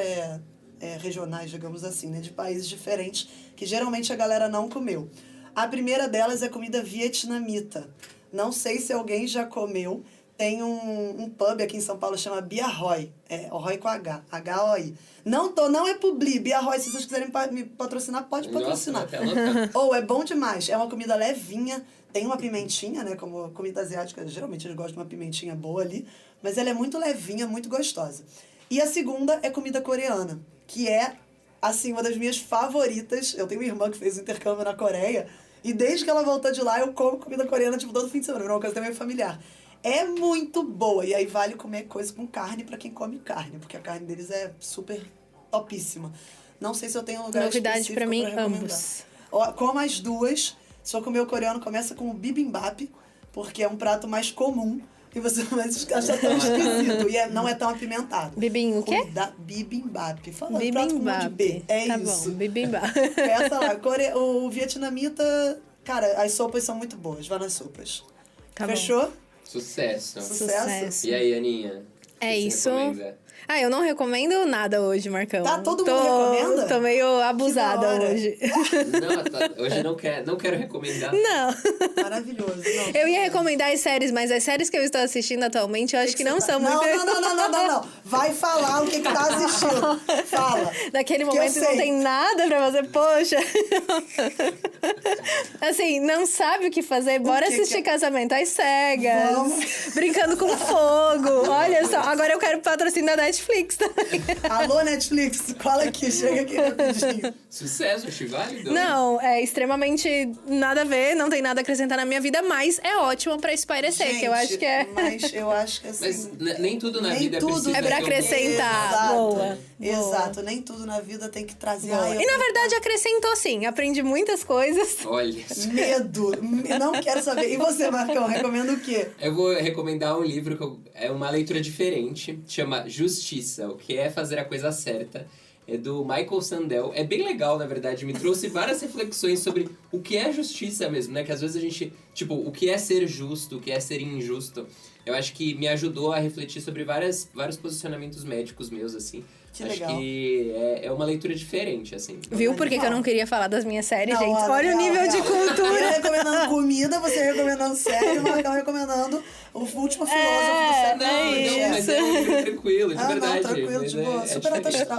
Speaker 4: regionais, digamos assim, né? De países diferentes, que geralmente a galera não comeu. A primeira delas é comida vietnamita. Não sei se alguém já comeu. Tem um pub aqui em São Paulo, chama Bia Roy. É, Roy com H. H-O-I. Não é publi. Bia Roy, se vocês quiserem me patrocinar, pode patrocinar.
Speaker 3: Nossa, até anotar.
Speaker 4: Ou é bom demais. É uma comida levinha. Tem uma pimentinha, né? Como comida asiática, geralmente eles gostam de uma pimentinha boa ali. Mas ela é muito levinha, muito gostosa. E a segunda é comida coreana, que é, assim, uma das minhas favoritas. Eu tenho uma irmã que fez um intercâmbio na Coreia. E desde que ela voltou de lá, eu como comida coreana, tipo, todo fim de semana. É uma coisa também familiar. É muito boa. E aí vale comer coisa com carne pra quem come carne. Porque a carne deles é super topíssima. Não sei se eu tenho um lugar
Speaker 2: Novidade
Speaker 4: específico
Speaker 2: pra mim,
Speaker 4: recomendar.
Speaker 2: ambos.
Speaker 4: Ó, como as duas, se for comer o coreano, começa com o bibimbap. Porque é um prato mais comum. E você vai achar tão esquisito. E não é tão apimentado.
Speaker 2: Bibim o quê?
Speaker 4: Bibimbap. Falando prato com um monte de B. É
Speaker 2: tá
Speaker 4: isso.
Speaker 2: bom, bibimbap.
Speaker 4: Peça lá. O vietnamita... Cara, as sopas são muito boas. Vá nas sopas.
Speaker 2: Tá
Speaker 4: Fechou?
Speaker 3: Sucesso.
Speaker 4: Sucesso.
Speaker 2: Sucesso.
Speaker 3: E aí, Aninha?
Speaker 2: É
Speaker 3: Você
Speaker 2: isso.
Speaker 3: recomenda?
Speaker 2: Ah, eu não recomendo nada hoje, Marcão.
Speaker 4: Tá, todo mundo recomenda?
Speaker 2: Tô meio abusada
Speaker 4: hora.
Speaker 2: hoje.
Speaker 3: Não, hoje não quero recomendar.
Speaker 2: Não.
Speaker 4: Maravilhoso. Não,
Speaker 2: Eu ia recomendar as séries, mas as séries que eu estou assistindo atualmente, eu acho que não são muito...
Speaker 4: Não. Vai falar o que tá assistindo. Fala.
Speaker 2: Naquele
Speaker 4: Que eu
Speaker 2: momento não
Speaker 4: sei.
Speaker 2: tem nada pra fazer, poxa. Assim, não sabe o que fazer, bora
Speaker 4: que
Speaker 2: assistir
Speaker 4: que-
Speaker 2: Casamento às Cegas,
Speaker 4: Vamos.
Speaker 2: Brincando com Fogo. Olha só, agora eu quero patrocínio da Netflix também.
Speaker 4: Alô, Netflix, cola aqui, chega aqui rapidinho.
Speaker 3: Sucesso, acho válido.
Speaker 2: Não, é extremamente nada a ver, não tem nada a acrescentar na minha vida, mas é ótimo pra espairecer, que eu acho que é...
Speaker 4: Mas eu acho que assim...
Speaker 3: Mas nem tudo na
Speaker 4: nem
Speaker 3: vida
Speaker 4: tudo
Speaker 3: precisa
Speaker 2: É pra
Speaker 3: ter um-
Speaker 2: acrescentar.
Speaker 4: Exato.
Speaker 2: Boa.
Speaker 4: Exato, nem tudo na vida tem que trazer...
Speaker 2: Boa.
Speaker 4: Ai, eu
Speaker 2: E na
Speaker 4: tenho
Speaker 2: verdade acrescentou sim, aprendi muitas coisas.
Speaker 3: Olha,
Speaker 4: medo, não quero saber. E você, Marcão, recomenda o quê?
Speaker 3: eu vou recomendar um livro que é uma leitura diferente, chama Justiça, o que é fazer a coisa certa. É do Michael Sandel. É bem legal, na verdade. Me trouxe várias reflexões sobre o que é justiça mesmo, né? Que às vezes a gente... Tipo, o que é ser justo, o que é ser injusto. Eu acho que me ajudou a refletir sobre vários posicionamentos médicos meus, assim.
Speaker 4: Que
Speaker 3: acho
Speaker 4: legal.
Speaker 3: que é uma leitura diferente, assim.
Speaker 2: Viu por que que eu não queria falar das minhas séries,
Speaker 4: Não,
Speaker 2: gente? Olha o nível de
Speaker 4: Eu
Speaker 2: cultura.
Speaker 4: recomendando comida, você recomendando série, o Marcão recomendando o último filósofo do século
Speaker 3: Não,
Speaker 4: XX.
Speaker 3: não, mas é um livro tranquilo, de
Speaker 4: Ah,
Speaker 3: verdade.
Speaker 4: não, tranquilo,
Speaker 3: mas
Speaker 4: de boa. Super alto
Speaker 3: diferente.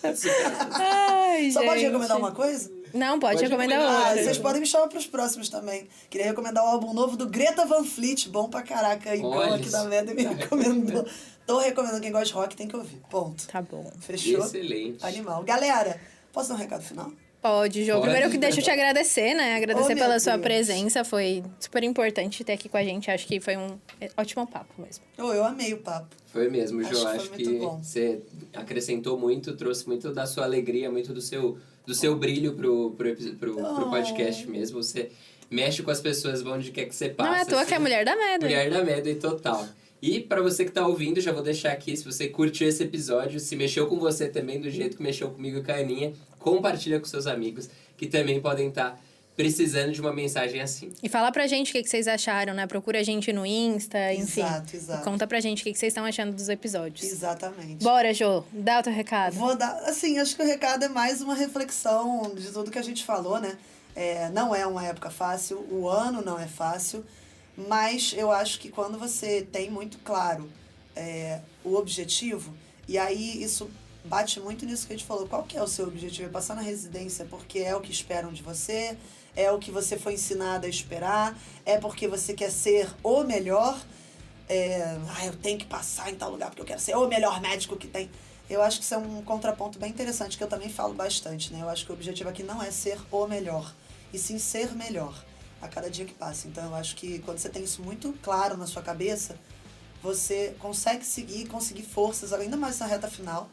Speaker 4: astral.
Speaker 2: Ai,
Speaker 4: Só pode
Speaker 2: gente.
Speaker 4: recomendar uma coisa?
Speaker 2: Não, pode
Speaker 3: Pode
Speaker 2: recomendar
Speaker 3: recomendar.
Speaker 4: Ah,
Speaker 2: outra.
Speaker 4: vocês podem me chamar pros próximos também. Queria recomendar o álbum novo do Greta Van Fleet, bom pra caraca. Igor
Speaker 3: Olha
Speaker 4: aqui da
Speaker 3: isso.
Speaker 4: Meda me recomendou. Tô recomendando, quem gosta de rock tem que ouvir. Ponto.
Speaker 2: Tá bom.
Speaker 4: Fechou?
Speaker 3: Excelente.
Speaker 4: Animal. Galera, posso dar um recado final?
Speaker 2: Pode, Jô.
Speaker 3: Pode.
Speaker 2: Primeiro que deixa eu te agradecer, né? Agradecer
Speaker 4: Oh, meu
Speaker 2: pela sua
Speaker 4: Deus.
Speaker 2: presença. Foi super importante ter aqui com a gente. Acho que foi um ótimo papo mesmo.
Speaker 4: Oh, eu amei o papo.
Speaker 3: Foi mesmo,
Speaker 4: Acho
Speaker 3: Jô.
Speaker 4: que foi
Speaker 3: Acho
Speaker 4: muito
Speaker 3: que
Speaker 4: bom.
Speaker 3: você acrescentou muito, trouxe muito da sua alegria, muito do seu brilho pro podcast mesmo. Você mexe com as pessoas onde quer que você passe.
Speaker 2: Não é à toa
Speaker 3: assim.
Speaker 2: que é a mulher da Medley.
Speaker 3: Mulher da Medley total. E pra você que tá ouvindo, já vou deixar aqui, se você curtiu esse episódio, se mexeu com você também do jeito que mexeu comigo e com a Aninha, compartilha com seus amigos, que também podem estar precisando de uma mensagem assim.
Speaker 2: E fala pra gente o que vocês acharam, né? Procura a gente no Insta, enfim.
Speaker 4: Exato.
Speaker 2: Conta pra gente o que vocês estão achando dos episódios.
Speaker 4: Exatamente.
Speaker 2: Bora, Jô. Dá o teu recado.
Speaker 4: Vou dar, assim, acho que o recado é mais uma reflexão de tudo que a gente falou, né? Não é uma época fácil, o ano não é fácil, mas eu acho que quando você tem muito claro o objetivo, e aí isso bate muito nisso que a gente falou, qual que é o seu objetivo? É passar na residência porque é o que esperam de você, é o que você foi ensinado a esperar, é porque você quer ser o melhor, eu tenho que passar em tal lugar porque eu quero ser o melhor médico que tem. Eu acho que isso é um contraponto bem interessante, que eu também falo bastante, né? Eu acho que o objetivo aqui não é ser o melhor, e sim ser melhor a cada dia que passa. Então, eu acho que quando você tem isso muito claro na sua cabeça, você consegue conseguir forças, ainda mais na reta final,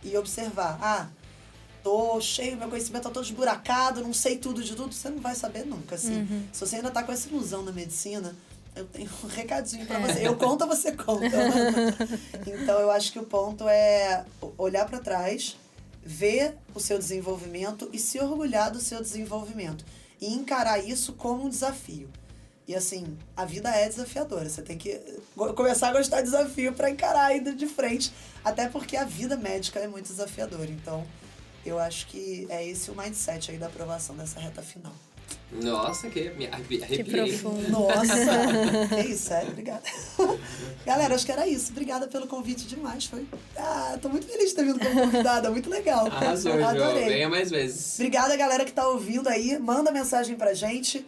Speaker 4: e observar. Tô cheio, meu conhecimento tá todo esburacado, não sei tudo de tudo. Você não vai saber nunca, assim. Se você ainda tá com essa ilusão na medicina, eu tenho um recadinho pra você. Eu conto, você conta. Então, eu acho que o ponto é olhar pra trás, ver o seu desenvolvimento e se orgulhar do seu desenvolvimento. E encarar isso como um desafio. E assim, a vida é desafiadora. Você tem que começar a gostar de desafio pra encarar ainda de frente. Até porque a vida médica é muito desafiadora. Então, eu acho que é esse o mindset aí da aprovação dessa reta final.
Speaker 3: Nossa, me arrepiei.
Speaker 2: Que profundo.
Speaker 4: Nossa! Que isso, sério, obrigada. Galera, acho que era isso. Obrigada pelo convite demais. Tô muito feliz de ter vindo como convidada. Muito legal.
Speaker 3: Arrasou, Jô.
Speaker 4: Adorei.
Speaker 3: Venha mais vezes.
Speaker 4: Obrigada, galera que tá ouvindo aí. Manda mensagem pra gente.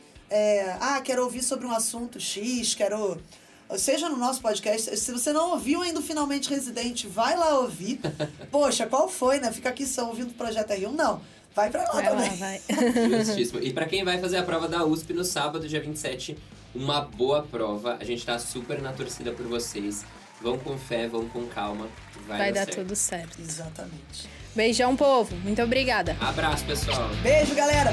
Speaker 4: Quero ouvir sobre um assunto X, seja no nosso podcast. Se você não ouviu ainda o Finalmente Residente, vai lá ouvir. Poxa, qual foi, né? Fica aqui só ouvindo o Projeto R1. Não, vai pra lá
Speaker 2: Vai
Speaker 4: também.
Speaker 2: lá, vai.
Speaker 3: Justíssimo. E pra quem vai fazer a prova da USP no sábado, dia 27, uma boa prova. A gente tá super na torcida por vocês. Vão com fé, vão com calma.
Speaker 2: Vai dar
Speaker 3: certo.
Speaker 2: tudo certo.
Speaker 4: Exatamente.
Speaker 2: Beijão, povo. Muito obrigada.
Speaker 3: Abraço, pessoal.
Speaker 4: Beijo, galera!